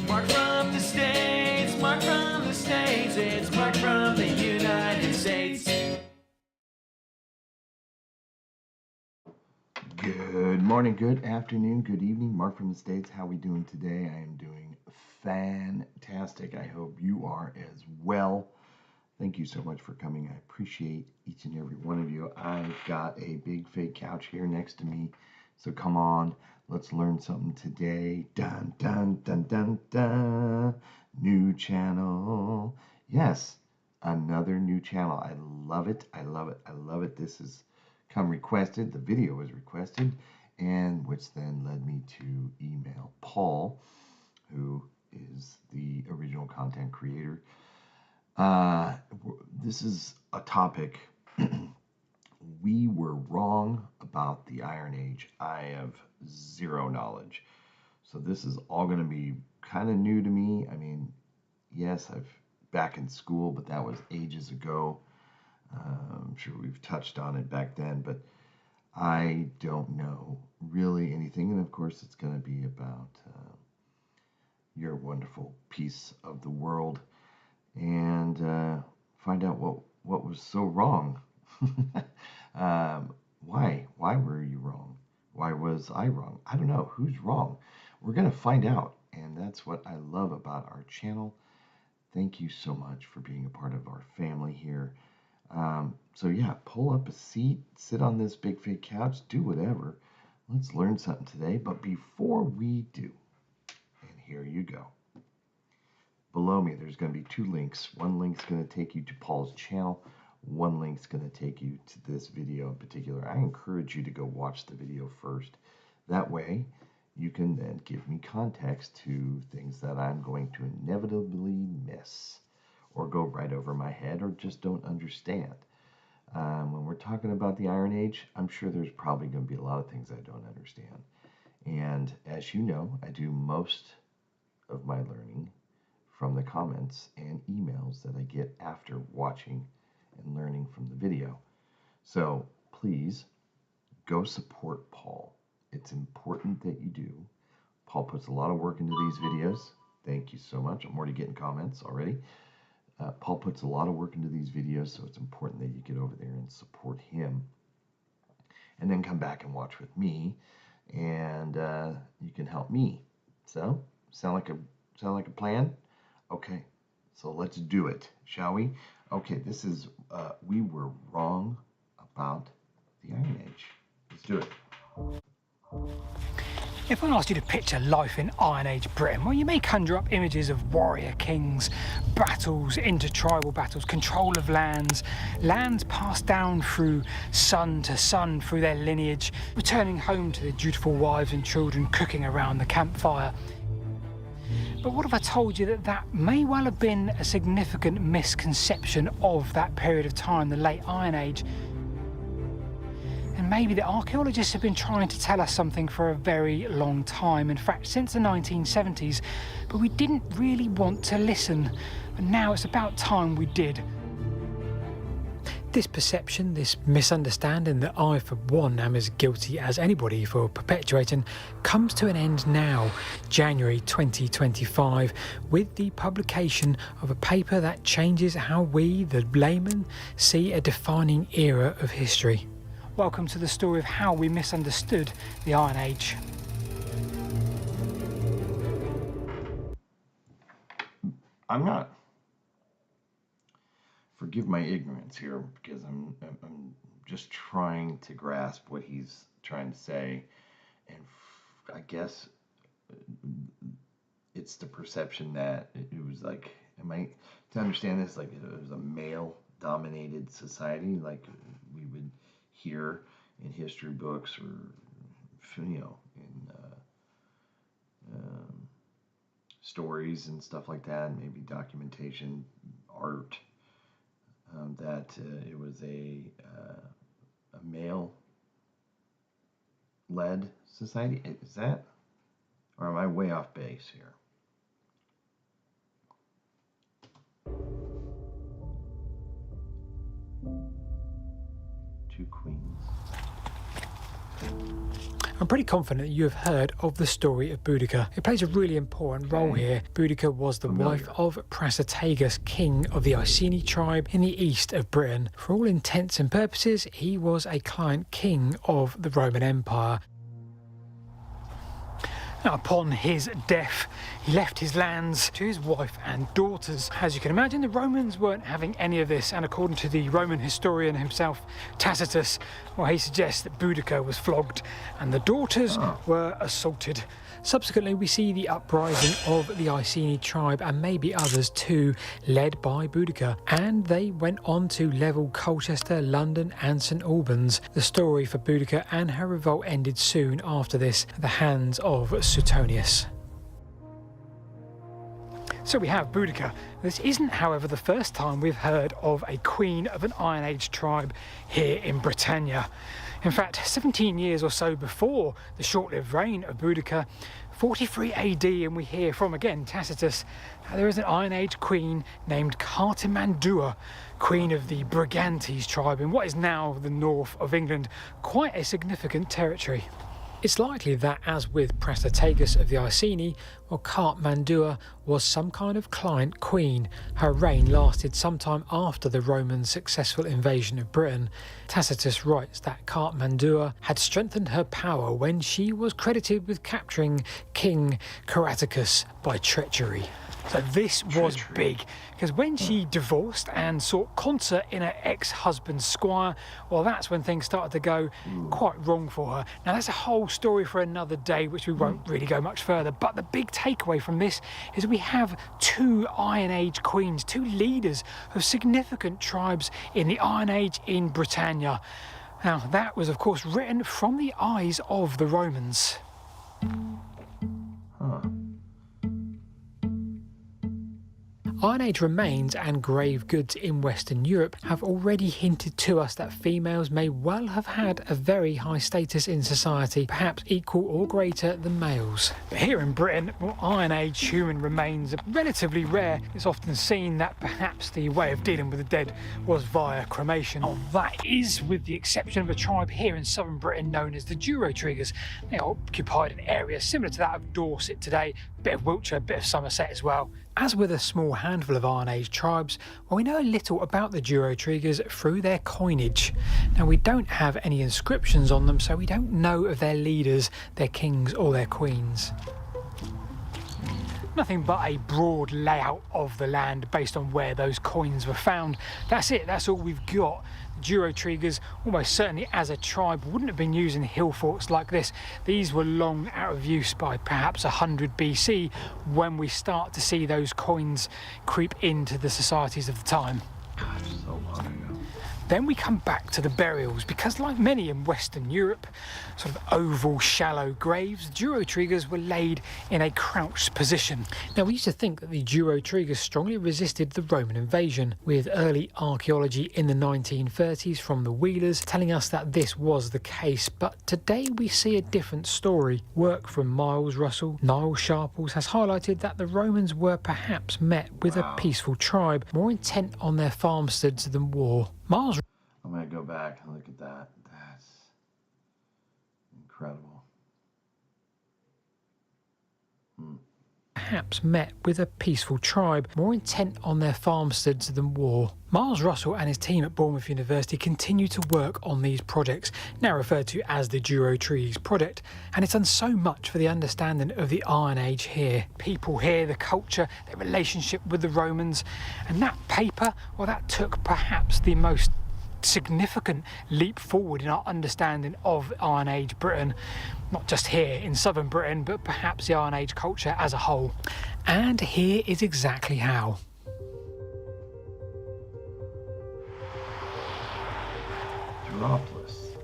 Mark from the States, Mark from the States, it's Mark from the United States. Good morning, good afternoon, good evening. Mark from the States. How are we doing today? I am doing fantastic. I hope you are as well. Thank you so much for coming. I appreciate each and every one of you. I've got a big fake couch here next to me. So come on, let's learn something today. Dun, dun, dun, dun, dun. New channel. Yes, another new channel. I love it. I love it. I love it. This is come requested. The video was requested, and which then led me to email Paul, who is the original content creator. This is a topic. We were wrong about the Iron Age. I have zero knowledge. So this is all going to be kind of new to me. I mean, yes, I've back in school, but that was ages ago. I'm sure we've touched on it back then, but I don't know really anything. And of course, it's going to be about your wonderful piece of the world and find out what was so wrong. Why were you wrong? Why was I wrong? I don't know. Who's wrong? We're going to find out. And that's what I love about our channel. Thank you so much for being a part of our family here. So yeah, pull up a seat, sit on this big fake couch, do whatever. Let's learn something today. But before we do, and here you go. Below me, there's going to be two links. One link's going to take you to Paul's channel. One link's going to take you to this video in particular. I encourage you to go watch the video first. That way, you can then give me context to things that I'm going to inevitably miss or go right over my head or just don't understand. When we're talking about the Iron Age, I'm sure there's probably going to be a lot of things I don't understand. And as you know, I do most of my learning from the comments and emails that I get after watching and learning from the video. So please go support Paul. It's important that you do. Paul puts a lot of work into these videos. Thank you so much. I'm already getting comments already. Paul puts a lot of work into these videos, so it's important that you get over there and support him. And then come back and watch with me, and you can help me. So, sound like a plan? Okay, so let's do it, shall we? Okay, this is we were wrong about the Iron Age. Let's do it. If I asked you to picture life in Iron Age Britain, well, you may conjure up images of warrior kings, battles, intertribal battles, control of lands, lands passed down through son to son through their lineage, returning home to their dutiful wives and children, cooking around the campfire. But what if I told you that that may well have been a significant misconception of that period of time, the late Iron Age? And maybe the archaeologists have been trying to tell us something for a very long time, in fact since the 1970s, but we didn't really want to listen. And now it's about time we did. This perception, this misunderstanding that I for one am as guilty as anybody for perpetuating, comes to an end now, January 2025, with the publication of a paper that changes how we, the laymen, see a defining era of history. Welcome to the story of how we misunderstood the Iron Age. I'm not. Forgive my ignorance here, because I'm just trying to grasp what he's trying to say, and I guess it's the perception that it was like, am I to understand this like it was a male-dominated society, like we would hear in history books or in stories and stuff like that, maybe documentation, art. That it was a male-led society. Is that, or am I way off base here? Two queens. I'm pretty confident that you have heard of the story of Boudica. It plays a really important role here. Boudica was the wife of Prasutagus, king of the Iceni tribe in the east of Britain. For all intents and purposes, he was a client king of the Roman Empire. Now, upon his death, he left his lands to his wife and daughters. As you can imagine, the Romans weren't having any of this, and according to the Roman historian himself, Tacitus, well, he suggests that Boudica was flogged and the daughters were assaulted. Subsequently, we see the uprising of the Iceni tribe and maybe others too, led by Boudica, and they went on to level Colchester, London and St Albans. The story for Boudica and her revolt ended soon after this at the hands of Suetonius. So we have Boudica. This isn't, however, the first time we've heard of a queen of an Iron Age tribe here in Britannia. In fact, 17 years or so before the short-lived reign of Boudica, 43 AD, and we hear from, again, Tacitus, there is an Iron Age queen named Cartimandua, queen of the Brigantes tribe in what is now the north of England, quite a significant territory. It's likely that, as with Prasutagus of the Iceni, well, Cartimandua was some kind of client queen. Her reign lasted sometime after the Romans' successful invasion of Britain. Tacitus writes that Cartimandua had strengthened her power when she was credited with capturing King Caratacus by treachery. So this was big, because when she divorced and sought concert in her ex-husband's squire, well, that's when things started to go quite wrong for her. Now, that's a whole story for another day, which we won't really go much further, but the big takeaway from this is we have two Iron Age queens, two leaders of significant tribes in the Iron Age in Britannia. Now, that was, of course, written from the eyes of the Romans. Iron Age remains and grave goods in Western Europe have already hinted to us that females may well have had a very high status in society, perhaps equal or greater than males. But here in Britain, well, Iron Age human remains are relatively rare. It's often seen that perhaps the way of dealing with the dead was via cremation. Oh, that is with the exception of a tribe here in southern Britain known as the Durotriges. They occupied an area similar to that of Dorset today, a bit of Wiltshire, a bit of Somerset as well. As with a small handful of Iron Age tribes, well, we know a little about the Durotriges through their coinage. Now, we don't have any inscriptions on them, so we don't know of their leaders, their kings or their queens. Nothing but a broad layout of the land based on where those coins were found. That's it, that's all we've got. The Durotriges, almost certainly as a tribe, wouldn't have been using hill forts like this. These were long out of use by perhaps 100 BC when we start to see those coins creep into the societies of the time. God, so long ago. Then we come back to the burials, because like many in Western Europe, sort of oval, shallow graves, Durotriges were laid in a crouched position. Now, we used to think that the Durotriges strongly resisted the Roman invasion, with early archaeology in the 1930s from the Wheelers telling us that this was the case, but today we see a different story. Work from Miles Russell, Niall Sharples has highlighted that the Romans were perhaps met with a peaceful tribe, more intent on their farmsteads than war. Miles. I'm going to go back and look at that. That's incredible. Perhaps met with a peaceful tribe, more intent on their farmsteads than war. Miles Russell and his team at Bournemouth University continue to work on these projects, now referred to as the Durotriges project, and it's done so much for the understanding of the Iron Age here. People here, the culture, their relationship with the Romans, and that paper, well, that took perhaps the most significant leap forward in our understanding of Iron Age Britain, not just here in southern Britain, but perhaps the Iron Age culture as a whole. And here is exactly how. Durotriges.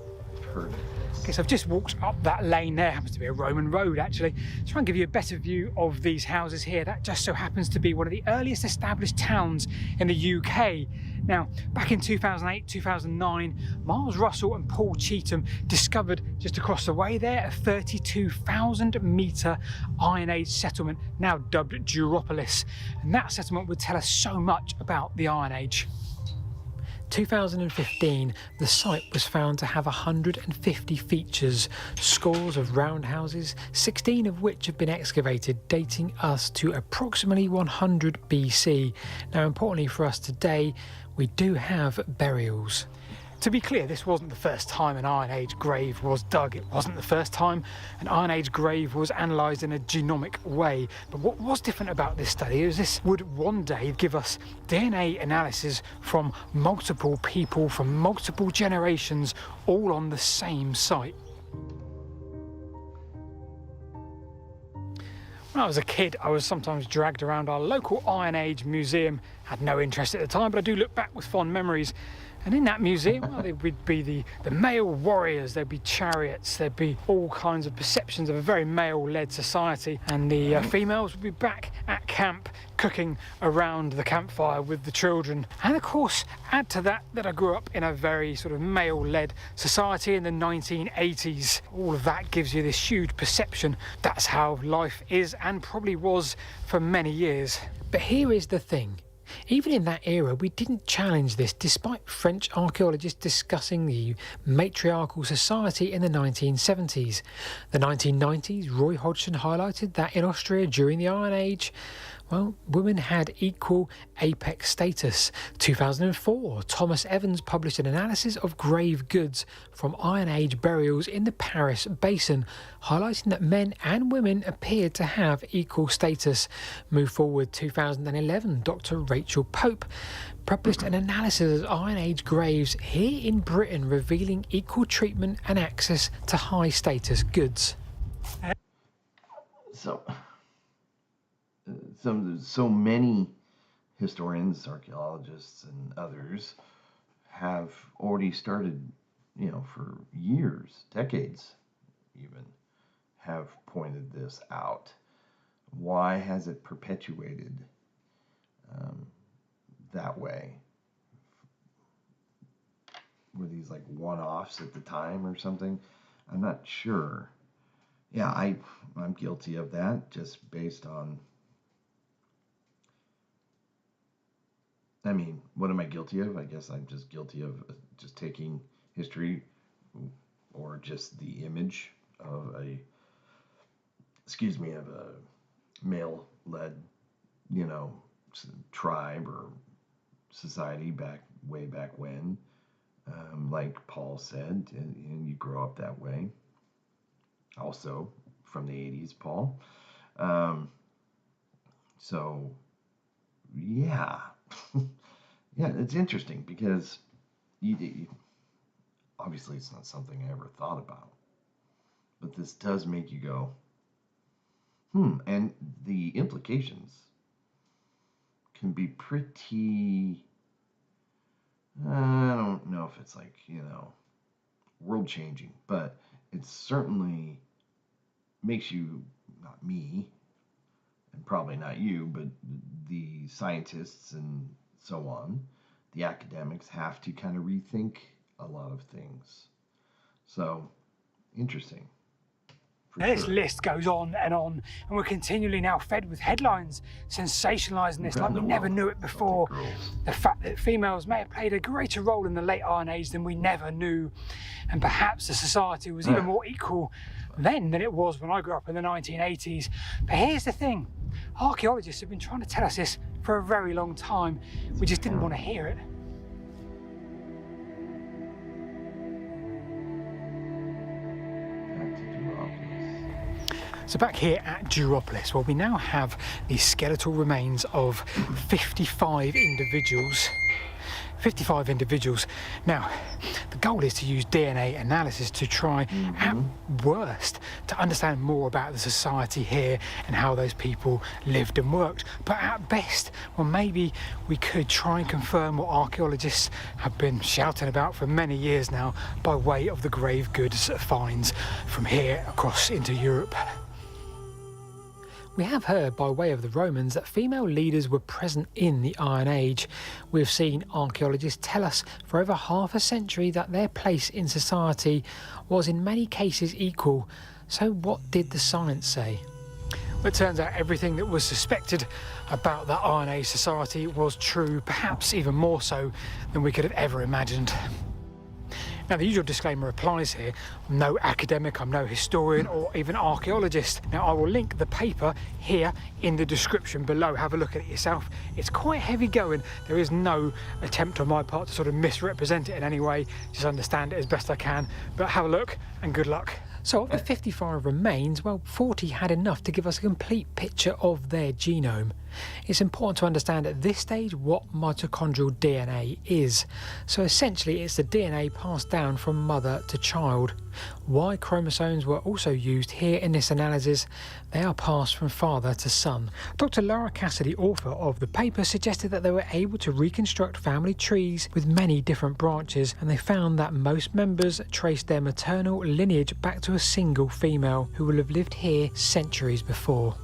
Heard of this. Okay, so I've just walked up that lane there, happens to be a Roman road actually, to try and give you a better view of these houses here. That just so happens to be one of the earliest established towns in the UK. Now, back in 2008, 2009, Miles Russell and Paul Cheetham discovered just across the way there a 32,000 metre Iron Age settlement, now dubbed Duropolis. And that settlement would tell us so much about the Iron Age. 2015, the site was found to have 150 features, scores of roundhouses, 16 of which have been excavated, dating us to approximately 100 BC. Now, importantly for us today, we do have burials. To be clear, this wasn't the first time an Iron Age grave was dug. It wasn't the first time an Iron Age grave was analysed in a genomic way. But what was different about this study is this would one day give us DNA analysis from multiple people, from multiple generations, all on the same site. When I was a kid, I was sometimes dragged around our local Iron Age museum. Had no interest at the time, but I do look back with fond memories. And in that museum, well, there would be the male warriors, there'd be chariots, there'd be all kinds of perceptions of a very male-led society. And the females would be back at camp, cooking around the campfire with the children. And of course, add to that I grew up in a very sort of male-led society in the 1980s. All of that gives you this huge perception. That's how life is and probably was for many years. But here is the thing. Even in that era, we didn't challenge this, despite French archaeologists discussing the matriarchal society in the 1970s. The 1990s, Roy Hodgson highlighted that in Austria during the Iron Age, well, women had equal apex status. 2004, Thomas Evans published an analysis of grave goods from Iron Age burials in the Paris Basin, highlighting that men and women appeared to have equal status. Move forward 2011, Dr. Rachel Pope published an analysis of Iron Age graves here in Britain, revealing equal treatment and access to high status goods. So many historians, archaeologists, and others have already started, for years, decades even, have pointed this out. Why has it perpetuated that way? Were these like one-offs at the time or something? I'm not sure. Yeah, I'm guilty of that, just based on... I mean, what am I guilty of? I guess I'm just guilty of just taking history or just the image of a male-led, tribe or society way back when. Like Paul said, and you grow up that way. Also from the 80s, Paul. So, yeah. Yeah, it's interesting because obviously it's not something I ever thought about, but this does make you go, and the implications can be pretty, I don't know if it's like, world changing, but it certainly makes you, not me, and probably not you, but the scientists and so on, the academics have to kind of rethink a lot of things. So, interesting. This list goes on, and we're continually now fed with headlines sensationalising this like we never knew it before. The fact that females may have played a greater role in the late Iron Age than we never knew, and perhaps the society was even more equal then than it was when I grew up in the 1980s. But here's the thing, archaeologists have been trying to tell us this for a very long time. We just didn't want to hear it. So back here at Durotriges, well, we now have the skeletal remains of 55 individuals. 55 individuals. Now, the goal is to use DNA analysis to try, at worst, to understand more about the society here and how those people lived and worked. But at best, well, maybe we could try and confirm what archaeologists have been shouting about for many years now by way of the grave goods finds from here across into Europe. We have heard by way of the Romans that female leaders were present in the Iron Age. We've seen archaeologists tell us for over half a century that their place in society was in many cases equal. So what did the science say? But it turns out everything that was suspected about the Iron Age society was true, perhaps even more so than we could have ever imagined. Now, the usual disclaimer applies here. I'm no academic, I'm no historian or even archaeologist. Now, I will link the paper here in the description below. Have a look at it yourself. It's quite heavy going. There is no attempt on my part to sort of misrepresent it in any way. Just understand it as best I can. But have a look and good luck. So of the 55 remains, well, 40 had enough to give us a complete picture of their genome. It's important to understand at this stage what mitochondrial DNA is. So essentially it's the DNA passed down from mother to child. Y chromosomes were also used here in this analysis. They are passed from father to son. Dr. Lara Cassidy, author of the paper, suggested that they were able to reconstruct family trees with many different branches, and they found that most members traced their maternal lineage back to a single female who will have lived here centuries before.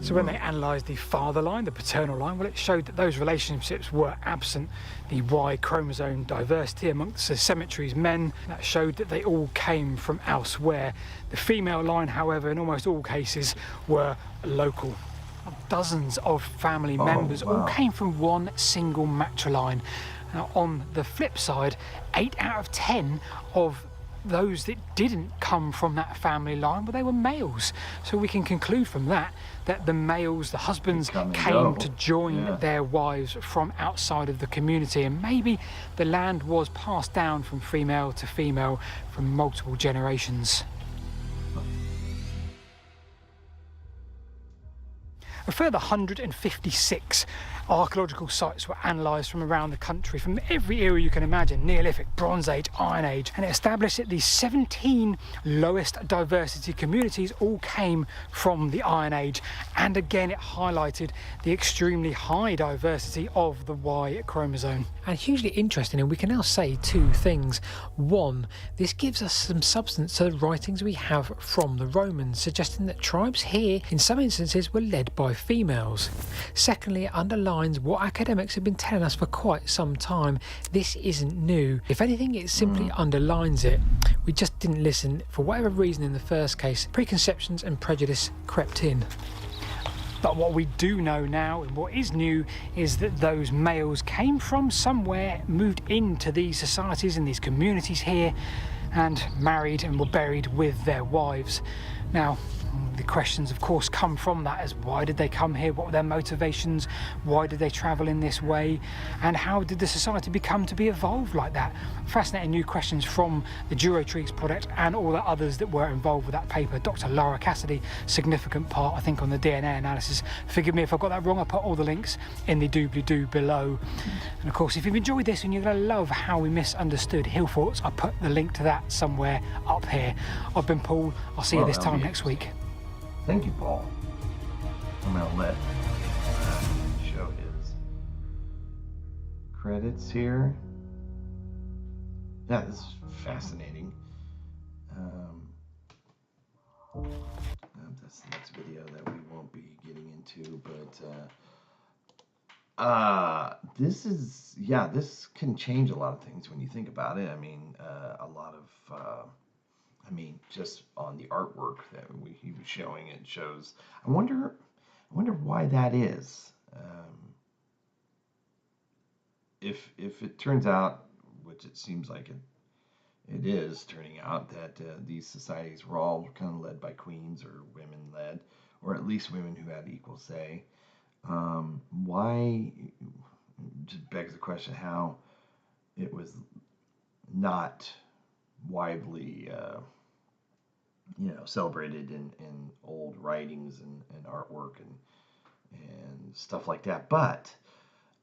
So when they analysed the father line, the paternal line, well, it showed that those relationships were absent. The Y chromosome diversity amongst the cemetery's men, that showed that they all came from elsewhere. The female line, however, in almost all cases were local. Dozens of family members all came from one single matriline. Now, on the flip side, 8 out of 10 of those that didn't come from that family line, well, they were males. So we can conclude from that that the males, the husbands, came to join their wives from outside of the community, and maybe the land was passed down from female to female from multiple generations. A further 156 archaeological sites were analysed from around the country, from every era you can imagine: Neolithic, Bronze Age, Iron Age, and it established that the 17 lowest diversity communities all came from the Iron Age. And again, it highlighted the extremely high diversity of the Y chromosome. And hugely interesting, and we can now say two things. One, this gives us some substance to the writings we have from the Romans, suggesting that tribes here, in some instances, were led by females. Secondly, it underlines what academics have been telling us for quite some time. This isn't new. If anything, it simply underlines it. We just didn't listen for whatever reason in the first case. Preconceptions and prejudice crept in. But what we do know now, and what is new, is that those males came from somewhere, moved into these societies and these communities here, and married and were buried with their wives. Now, the questions, of course, come from that as why did they come here? What were their motivations? Why did they travel in this way? And how did the society become to be evolved like that? Fascinating new questions from the Durotriges project and all the others that were involved with that paper. Dr. Lara Cassidy, significant part, I think, on the DNA analysis. Forgive me if I got that wrong. I'll put all the links in the doobly-doo below. And of course, if you've enjoyed this and you're going to love how we misunderstood hill forts, I'll put the link to that somewhere up here. I've been Paul. I'll see you this time next week. Thank you, Paul. I'm going to let show his credits here. Yeah, this is fascinating. That's the next video that we won't be getting into, but this can change a lot of things when you think about it. I mean, a lot of just on the artwork that he was showing, it shows. I wonder why that is. If it turns out, which it seems like it is turning out, that these societies were all kind of led by queens or women led, or at least women who had equal say. Why? Just begs the question how it was not widely celebrated in old writings and artwork and stuff like that. But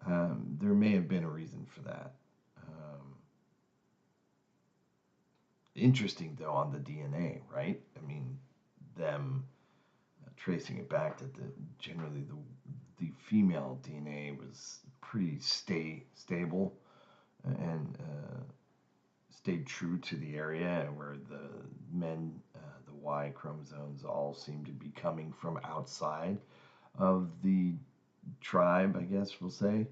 there may have been a reason for that. Interesting, though, on the DNA, right? I mean, them tracing it back that generally the female DNA was pretty stable and stayed true to the area, where the men, the Y chromosomes, all seem to be coming from outside of the tribe, I guess we'll say.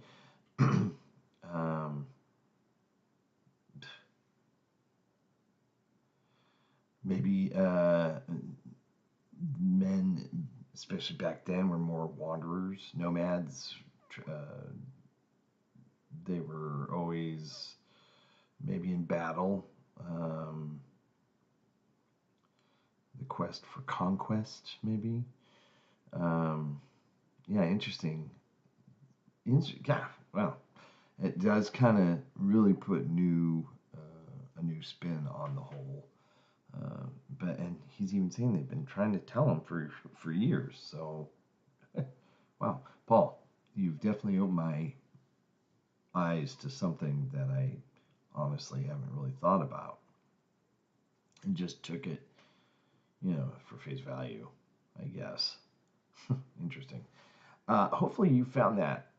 Maybe men especially back then, were more wanderers, nomads. They were always maybe in battle. The quest for conquest, maybe. Yeah, interesting. Yeah, well, it does kind of really put a new spin on the whole. And he's even saying they've been trying to tell him for years. So, wow, Paul, you've definitely opened my eyes to something that I honestly haven't really thought about, and just took it, for face value, I guess. Interesting. Hopefully you found that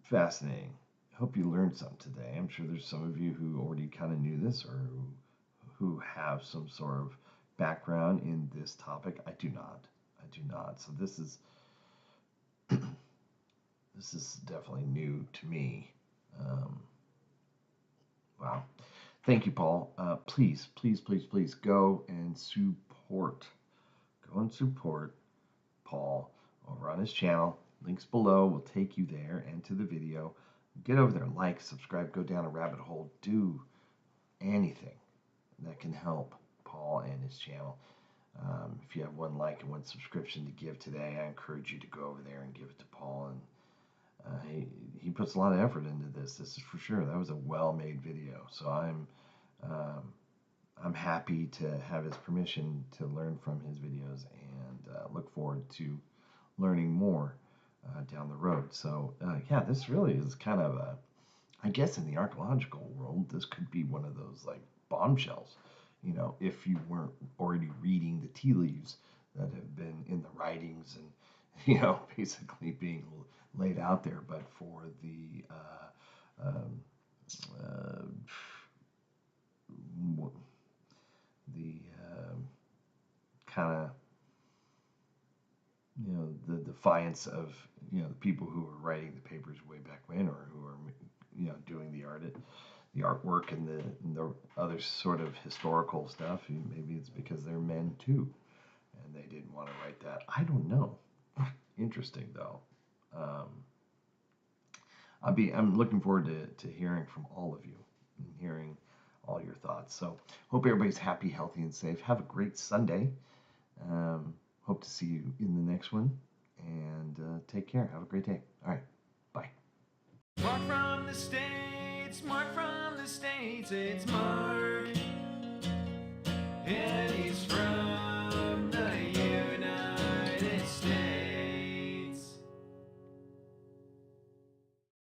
fascinating. I hope you learned something today. I'm sure there's some of you who already kind of knew this, or who have some sort of background in this topic. I do not. So this is definitely new to me. Wow. Thank you, Paul. Please go and support. Paul over on his channel. Links below will take you there and to the video. Get over there, like, subscribe, go down a rabbit hole. Do anything that can help Paul and his channel. If you have one like and one subscription to give today, I encourage you to go over there and give it to Paul. And he puts a lot of effort into this. This is for sure. That was a well-made video. So I'm happy to have his permission to learn from his videos, and look forward to learning more down the road. So yeah, this really is kind of I guess in the archaeological world, this could be one of those like bombshells. If you weren't already reading the tea leaves that have been in the writings and basically being laid out there, but for the kind of the defiance of the people who were writing the papers way back when, or who are doing the artwork and the other sort of historical stuff. Maybe it's because they're men too, and they didn't want to write that. I don't know. Interesting though. I'm looking forward to hearing from all of you and hearing all your thoughts. So hope everybody's happy, healthy, and safe. Have a great Sunday. Hope to see you in the next one, and take care. Have a great day. All right, bye. Mark from the States, Mark from the States, it's Mark. And he's